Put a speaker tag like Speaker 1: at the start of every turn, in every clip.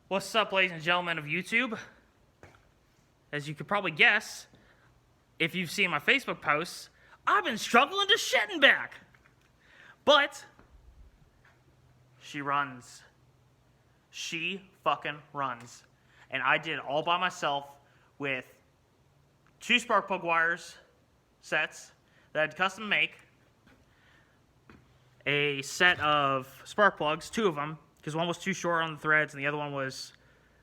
Speaker 1: What's up, ladies and gentlemen of YouTube? As you could probably guess, if you've seen my Facebook posts, I've been struggling to shit and back. But she runs. She fucking runs. And I did it all by myself with 2 spark plug wires sets that I had to custom make, a set of spark plugs, 2 of them, because one was too short on the threads and the other one was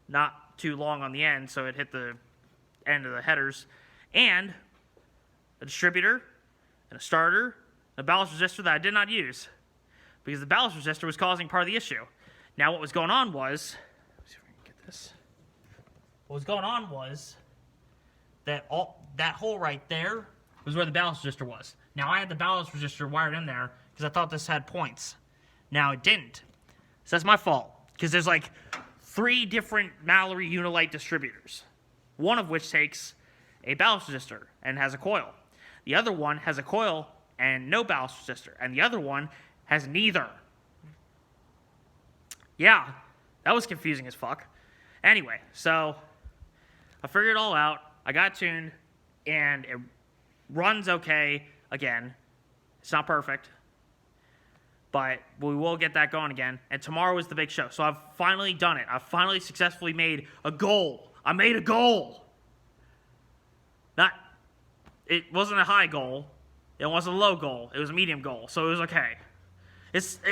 Speaker 1: not too long on the end, so it hit the end of the headers, and a distributor, and a starter, and a ballast resistor that I did not use, because the ballast resistor was causing part of the issue. Now what was going on was, let's see if we can get this. What was going on was that that hole right there was where the ballast resistor was. Now I had the ballast resistor wired in there because I thought this had points. Now it didn't. So that's my fault, because there's like 3 different Mallory Unilite distributors, one of which takes a ballast resistor and has a coil. The other one has a coil and no ballast resistor, and the other one has neither. Yeah, that was confusing as fuck. Anyway, so I figured it all out. I got tuned, and it runs okay again. It's not perfect, but we will get that going again. And tomorrow is the big show. So I've finally done it. I've finally successfully made a goal. I made a goal. It wasn't a high goal. It wasn't a low goal. It was a medium goal. So it was okay.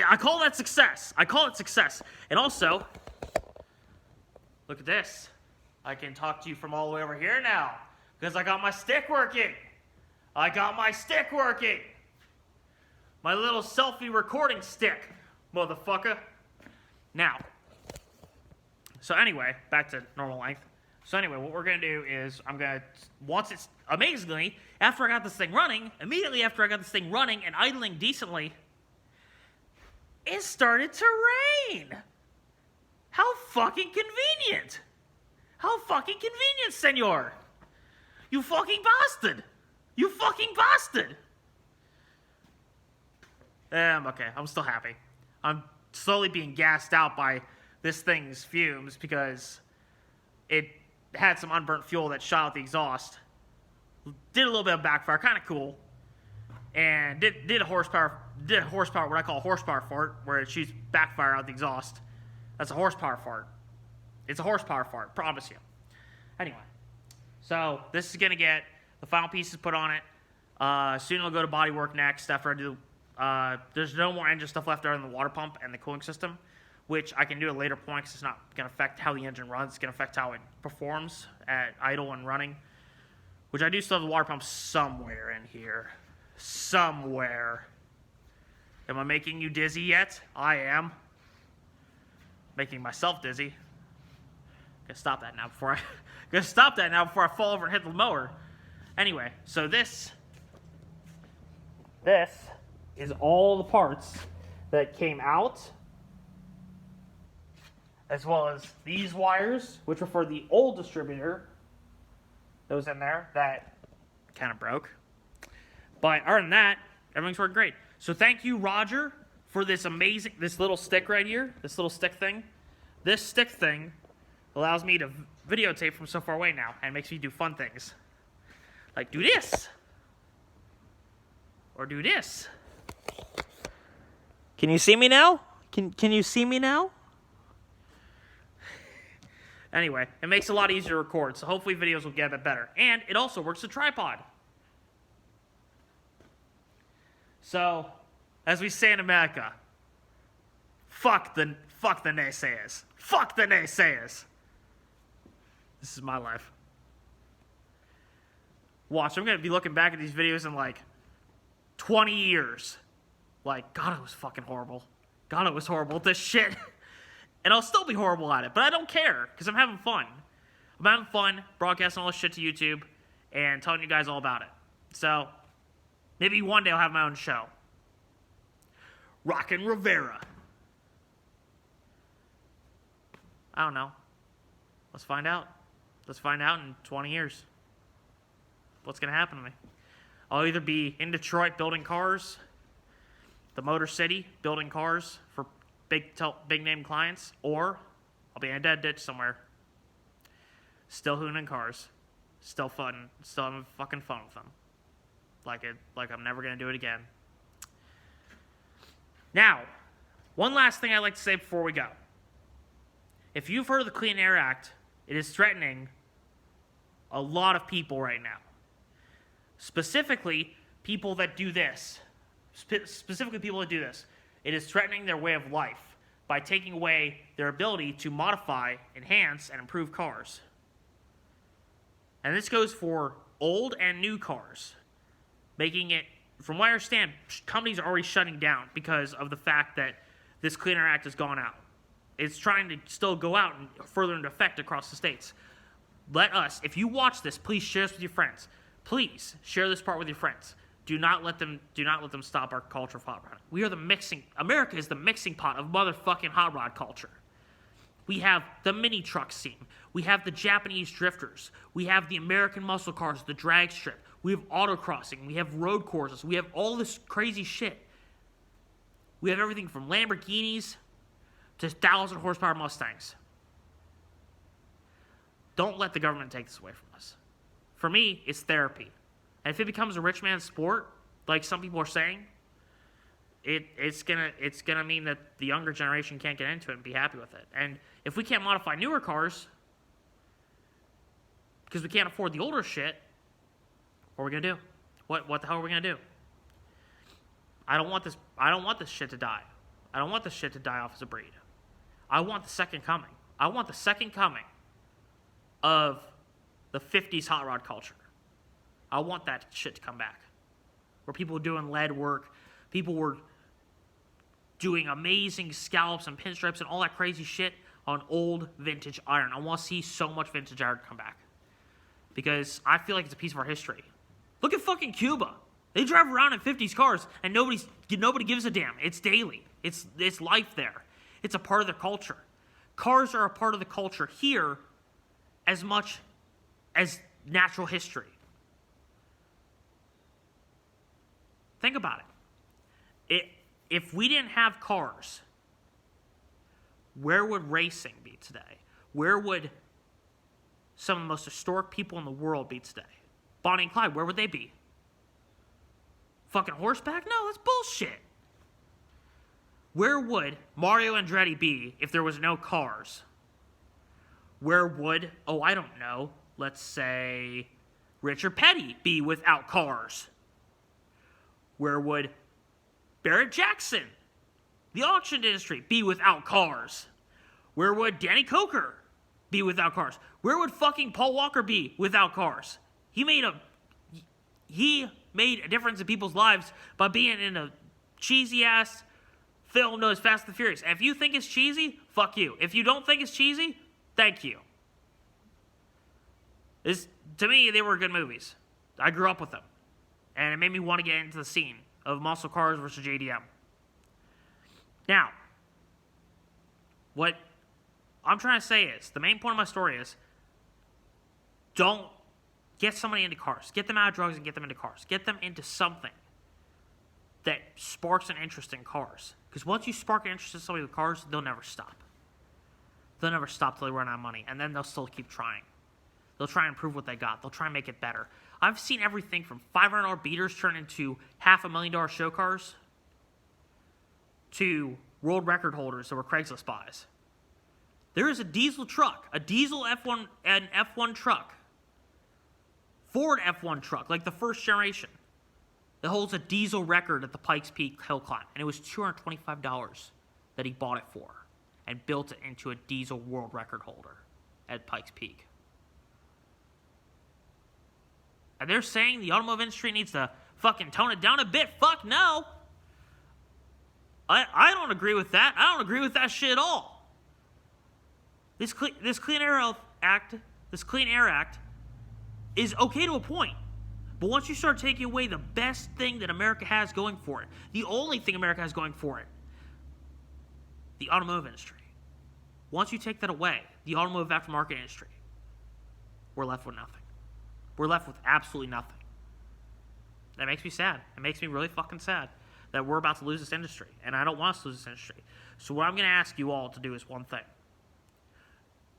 Speaker 1: I call that success. I call it success. And also, look at this. I can talk to you from all the way over here now, because I got my stick working. I got my stick working. My little selfie recording stick, motherfucker. Now, so anyway, back to normal length. So anyway, what we're going to do is once it's, amazingly, after I got this thing running, immediately after I got this thing running and idling decently, it started to rain. How fucking convenient. How fucking convenient, senor. You fucking bastard. You fucking bastard. I'm okay. I'm still happy. I'm slowly being gassed out by this thing's fumes because it had some unburnt fuel that shot out the exhaust. Did a little bit of backfire, kind of cool. And did a horsepower, what I call a horsepower fart, where it shoots backfire out the exhaust. That's a horsepower fart. It's a horsepower fart, promise you. Anyway, so this is going to get the final pieces put on it. Soon it'll go to bodywork next after I do. There's no more engine stuff left other than the water pump and the cooling system, which I can do at a later point because it's not going to affect how the engine runs. It's going to affect how it performs at idle and running, which I do still have the water pump somewhere in here. Somewhere. Am I making you dizzy yet? I am. Making myself dizzy. Gonna stop that now before I fall over and hit the mower. Anyway, so this is all the parts that came out, as well as these wires, which were for the old distributor that was in there that kind of broke. But other than that, everything's working great. So thank you, Roger, for this little stick right here, this little stick thing. This stick thing allows me to videotape from so far away now and makes me do fun things. Like do this. Or do this. Can you see me now? Can you see me now? Anyway, it makes it a lot easier to record, so hopefully videos will get a bit better. And it also works as a tripod. So, as we say in America, fuck the naysayers. Fuck the naysayers. This is my life. Watch, I'm going to be looking back at these videos in like 20 years. Like, God, it was fucking horrible. God, it was horrible at this shit. And I'll still be horrible at it, but I don't care, because I'm having fun. I'm having fun broadcasting all this shit to YouTube and telling you guys all about it. So, maybe one day I'll have my own show. Rockin' Rivera. I don't know. Let's find out. Let's find out in 20 years. What's going to happen to me? I'll either be in Detroit building cars, the Motor City building cars for big name clients, or I'll be in a dead ditch somewhere. Still hooning cars. Still having fucking fun with them. Like I'm never gonna do it again. Now, one last thing I'd like to say before we go. If you've heard of the Clean Air Act, it is threatening a lot of people right now. Specifically, people that do this. Specifically, people that do this. It is threatening their way of life by taking away their ability to modify, enhance, and improve cars. And this goes for old and new cars, making it, from what I understand, companies are already shutting down because of the fact that this Clean Air Act has gone out. It's trying to still go out and further into effect across the states. Let us, if you watch this, please share this with your friends. Please share this part with your friends. Do not let them stop our culture of hot rod. America is the mixing pot of motherfucking hot rod culture. We have the mini truck scene. We have the Japanese drifters. We have the American muscle cars, the drag strip. We have autocrossing. We have road courses. We have all this crazy shit. We have everything from Lamborghinis to 1,000 horsepower Mustangs. Don't let the government take this away from us. For me, it's therapy. And if it becomes a rich man's sport, like some people are saying, it's gonna mean that the younger generation can't get into it and be happy with it. And if we can't modify newer cars because we can't afford the older shit, what are we gonna do? What the hell are we gonna do? I don't want this shit to die. I don't want this shit to die off as a breed. I want the second coming. I want the second coming of the 50s hot rod culture. I want that shit to come back. Where people were doing lead work, people were doing amazing scallops and pinstripes and all that crazy shit on old vintage iron. I want to see so much vintage iron come back. Because I feel like it's a piece of our history. Look at fucking Cuba. They drive around in 50s cars and nobody gives a damn. It's daily. It's life there. It's a part of their culture. Cars are a part of the culture here as much as natural history. Think about it. If we didn't have cars, where would racing be today? Where would some of the most historic people in the world be today? Bonnie and Clyde, where would they be? Fucking horseback? No, that's bullshit. Where would Mario Andretti be if there was no cars? Where would, I don't know, let's say Richard Petty be without cars? Where would Barrett Jackson, the auction industry, be without cars? Where would Danny Coker be without cars? Where would fucking Paul Walker be without cars? He made a difference in people's lives by being in a cheesy-ass film known as Fast and the Furious. And if you think it's cheesy, fuck you. If you don't think it's cheesy, thank you. To me, they were good movies. I grew up with them. And it made me want to get into the scene of muscle cars versus JDM. Now, what I'm trying to say is, the main point of my story is, don't get somebody into cars. Get them out of drugs and get them into cars. Get them into something that sparks an interest in cars. Because once you spark an interest in somebody with cars, they'll never stop. They'll never stop till they run out of money. And then they'll still keep trying. They'll try and improve what they got. They'll try and make it better. I've seen everything from $500 beaters turn into $500,000 show cars to world record holders that were Craigslist buys. There is a diesel truck, a diesel F1 truck, Ford F1 truck, like the first generation, that holds a diesel record at the Pikes Peak hill climb. And it was $225 that he bought it for and built it into a diesel world record holder at Pikes Peak. And they're saying the automotive industry needs to fucking tone it down a bit. Fuck no. I don't agree with that. I don't agree with that shit at all. This Clean Air Act is okay to a point. But once you start taking away the best thing that America has going for it, the only thing America has going for it, the automotive industry. Once you take that away, the automotive aftermarket industry, we're left with nothing. We're left with absolutely nothing. That makes me sad. It makes me really fucking sad that we're about to lose this industry. And I don't want us to lose this industry. So what I'm going to ask you all to do is one thing.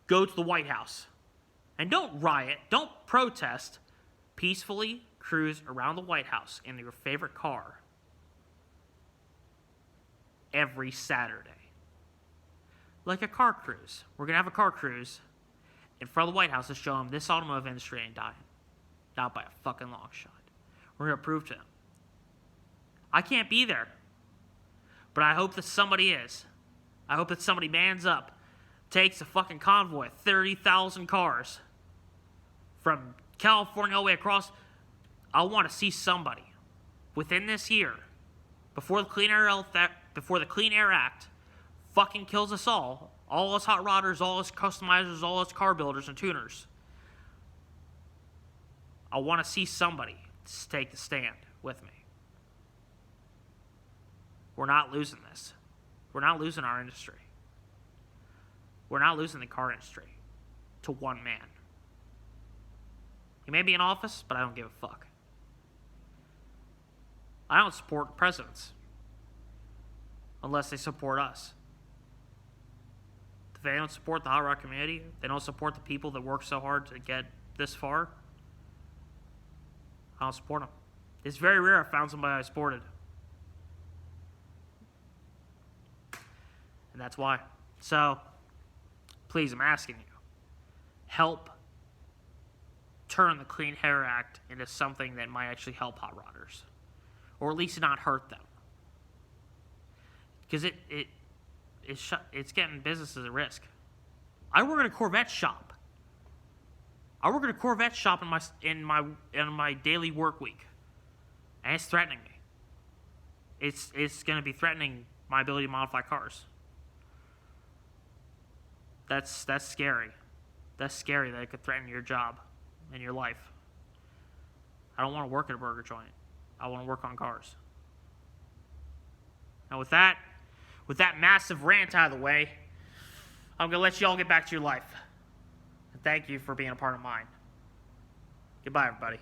Speaker 1: go to the White House. And don't riot, don't protest. Peacefully cruise around the White House in your favorite car every Saturday. Like a car cruise. We're going to have a car cruise in front of the White House to show them this automotive industry ain't dying. Not by a fucking long shot. We're going to prove to them. I can't be there. But I hope that somebody is. I hope that somebody mans up, takes a fucking convoy of 30,000 cars from California all the way across. I want to see somebody within this year, before the Clean Air Act fucking kills us all us hot rodders, all us customizers, all us car builders and tuners. I want to see somebody take the stand with me. We're not losing this. We're not losing our industry. We're not losing the car industry to one man. He may be in office, but I don't give a fuck. I don't support presidents unless they support us. If they don't support the hot rod community, they don't support the people that work so hard to get this far, I don't support them. It's very rare I found somebody I supported. And that's why. So, please, I'm asking you, help turn the Clean Air Act into something that might actually help hot rodders. Or at least not hurt them. Because it's getting businesses at risk. I work at a Corvette shop. I work at a Corvette shop in my daily work week. And it's threatening me. It's going to be threatening my ability to modify cars. That's scary. That's scary that it could threaten your job and your life. I don't want to work at a burger joint. I want to work on cars. Now with that massive rant out of the way, I'm going to let you all get back to your life. And thank you for being a part of mine. Goodbye, everybody.